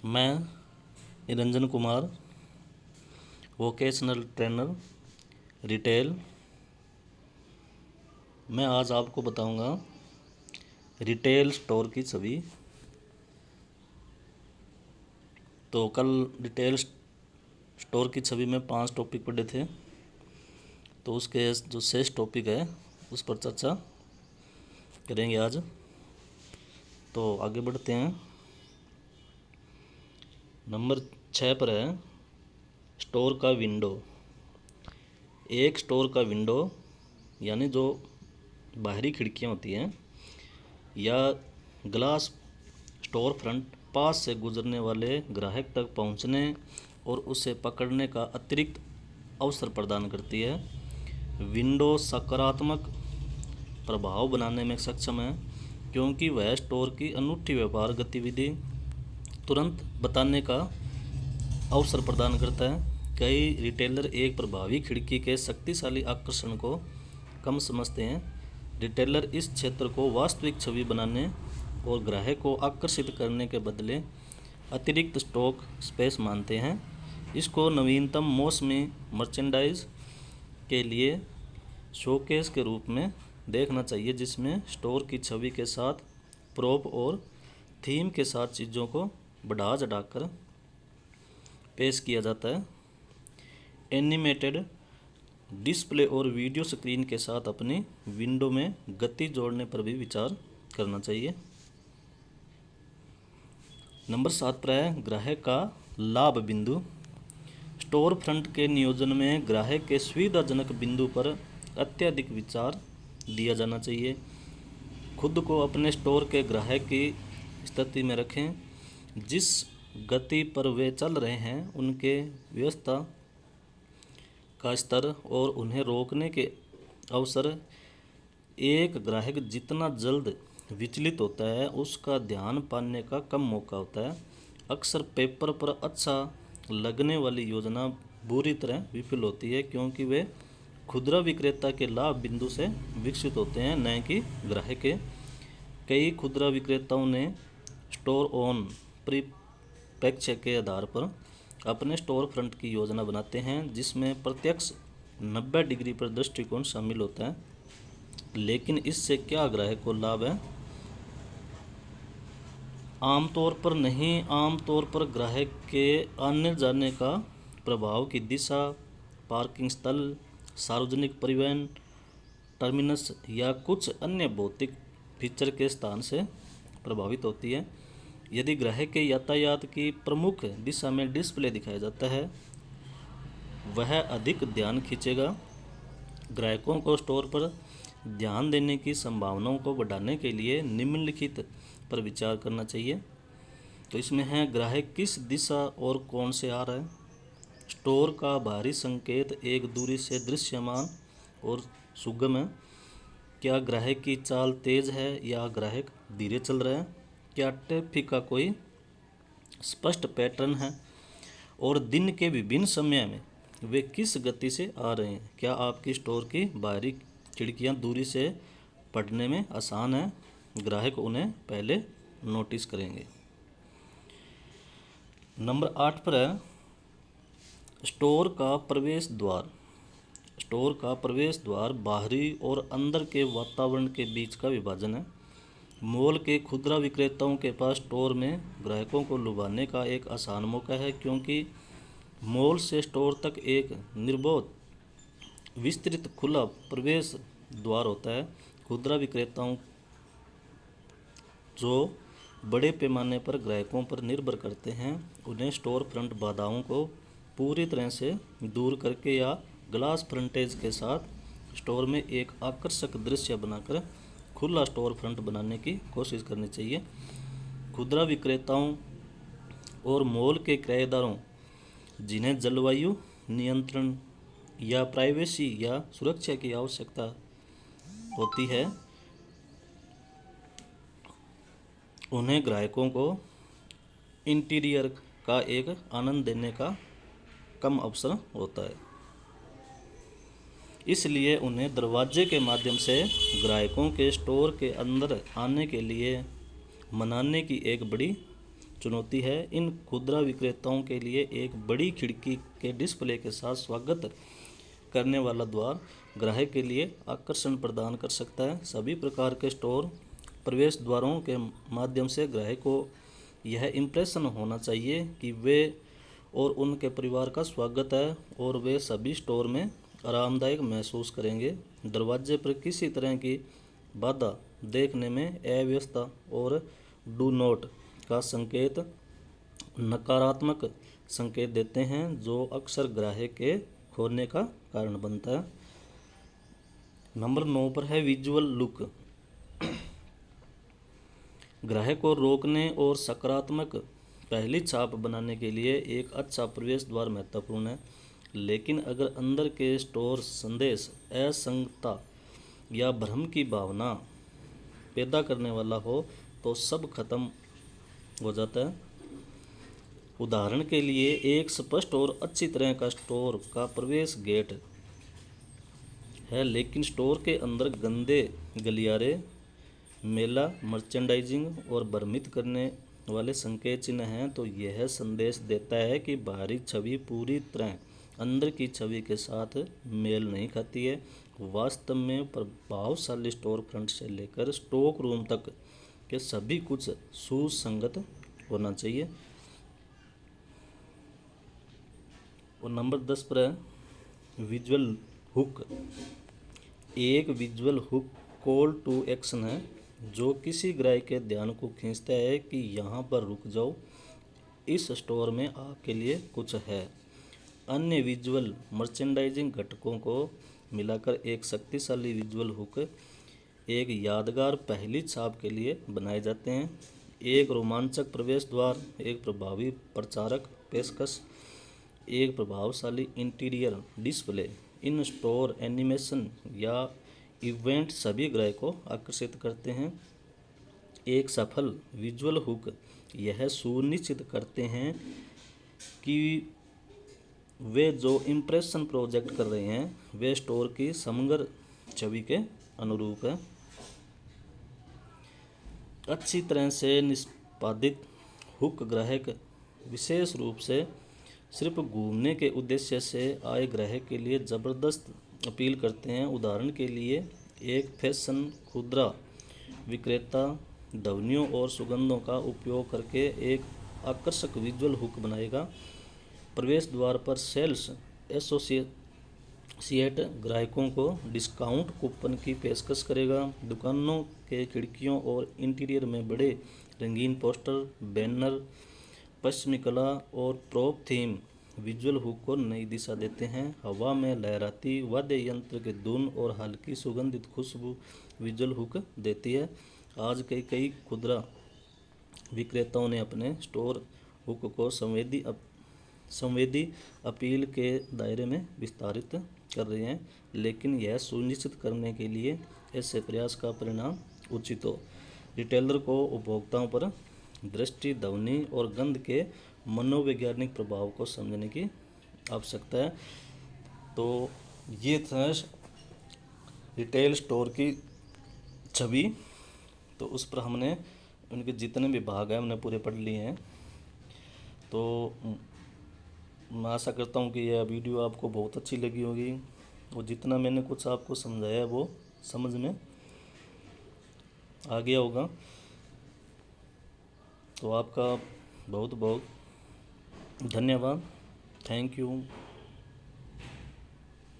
मैं Niranjan Kumar, vocational trainer, retail. मैं आज आपको बताऊंगा रिटेल स्टोर की छवि। तो कल रिटेल स्टोर की छवि में 5 टॉपिक पढ़े थे, तो उसके जो शेष टॉपिक है उस पर चर्चा करेंगे आज। तो आगे बढ़ते हैं। नंबर 6 पर है स्टोर का विंडो। एक स्टोर का विंडो यानी जो बाहरी खिड़कियाँ होती हैं या ग्लास स्टोर फ्रंट पास से गुजरने वाले ग्राहक तक पहुंचने और उसे पकड़ने का अतिरिक्त अवसर प्रदान करती है। विंडो सकारात्मक प्रभाव बनाने में सक्षम है क्योंकि वह स्टोर की अनूठी व्यापार गतिविधि तुरंत बताने का अवसर प्रदान करता है। कई रिटेलर एक प्रभावी खिड़की के शक्तिशाली आकर्षण को कम समझते हैं। रिटेलर इस क्षेत्र को वास्तविक छवि बनाने और ग्राहक को आकर्षित करने के बदले अतिरिक्त स्टॉक स्पेस मानते हैं। इसको नवीनतम मौसमी मर्चेंडाइज के लिए शोकेस के रूप में देखना चाहिए, जिसमें स्टोर की छवि के साथ प्रोप और थीम के साथ चीज़ों को बढ़ा चढ़ाकर पेश किया जाता है। एनिमेटेड डिस्प्ले और वीडियो स्क्रीन के साथ अपनी विंडो में गति जोड़ने पर भी विचार करना चाहिए। नंबर 7 पर है ग्राहक का लाभ बिंदु। स्टोर फ्रंट के नियोजन में ग्राहक के सुविधाजनक बिंदु पर अत्यधिक विचार दिया जाना चाहिए। खुद को अपने स्टोर के ग्राहक की स्थिति में रखें। जिस गति पर वे चल रहे हैं उनके व्यवस्था का स्तर और उन्हें रोकने के अवसर। एक ग्राहक जितना जल्द विचलित होता है उसका ध्यान पाने का कम मौका होता है। अक्सर पेपर पर अच्छा लगने वाली योजना बुरी तरह विफल होती है क्योंकि वे खुदरा विक्रेता के लाभ बिंदु से विकसित होते हैं, न कि ग्राहक के। कई खुदरा विक्रेताओं ने स्टोर ओन परिप्रेक्ष्य के आधार पर अपने स्टोर फ्रंट की योजना बनाते हैं, जिसमें प्रत्यक्ष 90 डिग्री पर दृष्टिकोण शामिल होता है। लेकिन इससे क्या ग्राहक को लाभ है? आमतौर पर नहीं। आमतौर पर ग्राहक के आने जाने का प्रभाव की दिशा पार्किंग स्थल, सार्वजनिक परिवहन, टर्मिनस या कुछ अन्य भौतिक फीचर के स्थान से प्रभावित होती है। यदि ग्राहक के यातायात की प्रमुख दिशा में डिस्प्ले दिखाया जाता है, वह अधिक ध्यान खींचेगा। ग्राहकों को स्टोर पर ध्यान देने की संभावनाओं को बढ़ाने के लिए निम्नलिखित पर विचार करना चाहिए। तो इसमें है ग्राहक किस दिशा और कौन से आ रहा है। स्टोर का बाहरी संकेत एक दूरी से दृश्यमान और सुगम है। क्या ग्राहक की चाल तेज है या ग्राहक धीरे चल रहा है? क्या ट्रैफिक का कोई स्पष्ट पैटर्न है और दिन के विभिन्न समय में वे किस गति से आ रहे हैं? क्या आपकी स्टोर की बाहरी खिड़कियां दूरी से पढ़ने में आसान है? ग्राहक उन्हें पहले नोटिस करेंगे। नंबर 8 पर है स्टोर का प्रवेश द्वार। स्टोर का प्रवेश द्वार बाहरी और अंदर के वातावरण के बीच का विभाजन है। मॉल के खुदरा विक्रेताओं के पास स्टोर में ग्राहकों को लुभाने का एक आसान मौका है क्योंकि मॉल से स्टोर तक एक निर्बाध विस्तृत खुला प्रवेश द्वार होता है। खुदरा विक्रेताओं जो बड़े पैमाने पर ग्राहकों पर निर्भर करते हैं, उन्हें स्टोर फ्रंट बाधाओं को पूरी तरह से दूर करके या ग्लास फ्रंटेज के साथ स्टोर में एक आकर्षक दृश्य बनाकर खुला स्टोर फ्रंट बनाने की कोशिश करनी चाहिए। खुदरा विक्रेताओं और मॉल के किराएदारों जिन्हें जलवायु नियंत्रण या प्राइवेसी या सुरक्षा की आवश्यकता होती है, उन्हें ग्राहकों को इंटीरियर का एक आनंद देने का कम अवसर होता है। इसलिए उन्हें दरवाजे के माध्यम से ग्राहकों के स्टोर के अंदर आने के लिए मनाने की एक बड़ी चुनौती है। इन खुदरा विक्रेताओं के लिए एक बड़ी खिड़की के डिस्प्ले के साथ स्वागत करने वाला द्वार ग्राहक के लिए आकर्षण प्रदान कर सकता है। सभी प्रकार के स्टोर प्रवेश द्वारों के माध्यम से ग्राहक को यह इम्प्रेशन होना चाहिए कि वे और उनके परिवार का स्वागत है और वे सभी स्टोर में आरामदायक महसूस करेंगे। दरवाजे पर किसी तरह की बाधा देखने में अव्यवस्था और डू नॉट का संकेत नकारात्मक संकेत देते हैं, जो अक्सर ग्राहक के खोने का कारण बनता है। नंबर 9 पर है विजुअल लुक। ग्राहक को रोकने और सकारात्मक पहली छाप बनाने के लिए एक अच्छा प्रवेश द्वार महत्वपूर्ण है, लेकिन अगर अंदर के स्टोर संदेश असंगतता या भ्रम की भावना पैदा करने वाला हो तो सब खत्म हो जाता है। उदाहरण के लिए एक स्पष्ट और अच्छी तरह का स्टोर का प्रवेश गेट है, लेकिन स्टोर के अंदर गंदे गलियारे, मेला मर्चेंडाइजिंग और भ्रमित करने वाले संकेत चिन्ह हैं, तो यह संदेश देता है कि बाहरी छवि पूरी तरह अंदर की छवि के साथ मेल नहीं खाती है। वास्तव में प्रभावशाली स्टोर फ्रंट से लेकर स्टॉक रूम तक के सभी कुछ सुसंगत होना चाहिए। और नंबर 10 पर है विजुअल हुक। एक visual hook call to action है जो किसी ग्राहक के ध्यान को खींचता है कि यहाँ पर रुक जाओ, इस स्टोर में आपके लिए कुछ है। अन्य विजुअल मर्चेंडाइजिंग घटकों को मिलाकर एक शक्तिशाली विजुअल हुक एक यादगार पहली छाप के लिए बनाए जाते हैं। एक रोमांचक प्रवेश द्वार, एक प्रभावी प्रचारक पेशकश, एक प्रभावशाली इंटीरियर डिस्प्ले, इन स्टोर एनिमेशन या इवेंट सभी ग्राहक को आकर्षित करते हैं। एक सफल विजुअल हुक यह सुनिश्चित करते हैं कि वे जो इम्प्रेशन प्रोजेक्ट कर रहे हैं वे स्टोर की समग्र छवि के अनुरूप है। अच्छी तरह से निष्पादित हुक ग्राहक विशेष रूप से सिर्फ घूमने के उद्देश्य से आए ग्राहक के लिए ज़बरदस्त अपील करते हैं। उदाहरण के लिए एक फैशन खुदरा विक्रेता ध्वनियों और सुगंधों का उपयोग करके एक आकर्षक विजुअल हुक बनाएगा। प्रवेश द्वार पर सेल्स एसोसिएट ग्राहकों को डिस्काउंट कूपन की पेशकश करेगा। दुकानों के खिड़कियों और इंटीरियर में बड़े रंगीन पोस्टर, बैनर, पश्चिमी कला और प्रॉप थीम विजुअल हुक को नई दिशा देते हैं। हवा में लहराती वाद्य यंत्र के धुन और हल्की सुगंधित खुशबू विजुअल हुक देती है। आज के कई खुदरा विक्रेताओं ने अपने स्टोर हुक को संवेदी अपील के दायरे में विस्तारित कर रहे हैं, लेकिन यह सुनिश्चित करने के लिए ऐसे प्रयास का परिणाम उचित हो। रिटेलर को उपभोक्ताओं पर दृष्टि, ध्वनि और गंध के मनोवैज्ञानिक प्रभाव को समझने की आवश्यकता है। तो ये था रिटेल स्टोर की छवि। तो उस पर हमने उनके जितने भी भाग हैं हमने पूरे पढ़ लिए हैं। तो मैं आशा करता हूँ कि यह वीडियो आपको बहुत अच्छी लगी होगी और जितना मैंने कुछ आपको समझाया वो समझ में आ गया होगा। तो आपका बहुत बहुत धन्यवाद। Thank you.